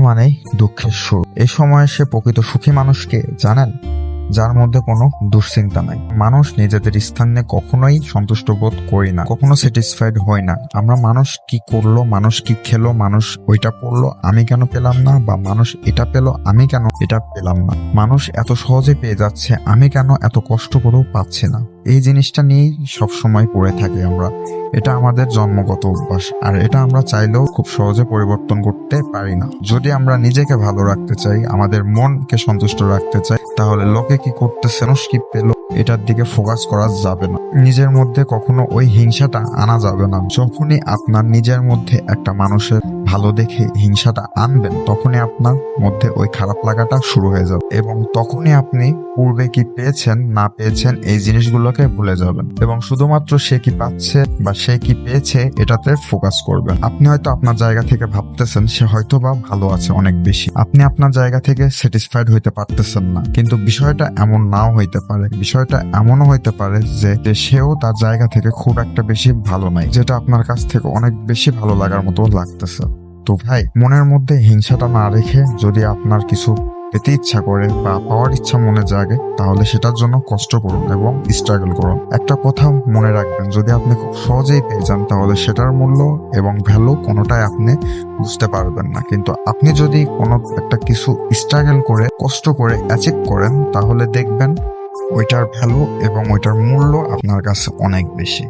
মানেই দুঃখের শুরু। এই সময়ে সে প্রকৃত সুখী মানুষকে জানেন, যার মধ্যে কোনো দুশ্চিন্তা নাই। মানুষ নিজেদের স্থান নিয়ে কখনোই সন্তুষ্ট বোধ করি না, কখনো স্যাটিসফাইড হই না। আমরা মানুষ কি করলো, মানুষ কি খেলো, মানুষ ওইটা পড়লো আমি কেন পেলাম না, বা মানুষ এটা পেলো আমি কেন এটা পেলাম না, মানুষ এত সহজে পেয়ে যাচ্ছে আমি কেন এত কষ্ট করেও পাচ্ছি না। এই জিনিসটা নিয়েই সবসময় পড়ে থাকি আমরা। এটা আমাদের জন্মগত অভ্যাস, আর এটা আমরা চাইলেও খুব সহজে পরিবর্তন করতে পারি না। যদি আমরা নিজেকে ভালো রাখতে চাই, আমাদের মনকে সন্তুষ্ট রাখতে চাই, তাহলে লোকে কি করতেছে, মানুষ কি পেলো, এটার দিকে ফোকাস করা যাবে না। নিজের মধ্যে কখনো ওই হিংসাটা আনা যাবে না। যখনই আপনার নিজের মধ্যে একটা মানুষের ভালো দেখে হিংসাটা আনবেন, তখনই আপনার মধ্যে ওই খারাপ লাগাটা শুরু হয়ে যাবে, এবং তখনই আপনি পূর্বে কি পেয়েছেন না পেয়েছেন এই জিনিসগুলোকে ভুলে যাবেন, এবং শুধুমাত্র সে কি পাচ্ছে বা সে কি পেয়েছে এটাতে ফোকাস করবেন। আপনি হয়তো আপনার জায়গা থেকে ভাবতেছেন সে হয়তো বা ভালো আছে অনেক বেশি, আপনি আপনার জায়গা থেকে স্যাটিসফাইড হইতে পারতেছেন না, কিন্তু বিষয়টা এমন নাও হইতে পারে। বিষয়টা এমনও হইতে পারে যে সেও তার জায়গা থেকে খুব একটা বেশি ভালো নাই, যেটা আপনার কাছ থেকে অনেক বেশি ভালো লাগার মতো লাগতেছে। তো ভাই, মনের মধ্যে হিংসাটা না রেখে যদি আপনার কিছু পেতে ইচ্ছা করে বা পাওয়ার ইচ্ছা মনে জাগে, তাহলে সেটার জন্য কষ্ট করুন এবং স্ট্রাগল করুন। একটা কথা মনে রাখবেন, যদি আপনি খুব সহজেই পেয়ে যান, তাহলে সেটার মূল্য এবং ভ্যালু কোনোটাই আপনি বুঝতে পারবেন না। কিন্তু আপনি যদি কোনো একটা কিছু স্ট্রাগল করে কষ্ট করে অ্যাচিভ করেন, তাহলে দেখবেন ওইটার ভ্যালু এবং ওইটার মূল্য আপনার কাছে অনেক বেশি।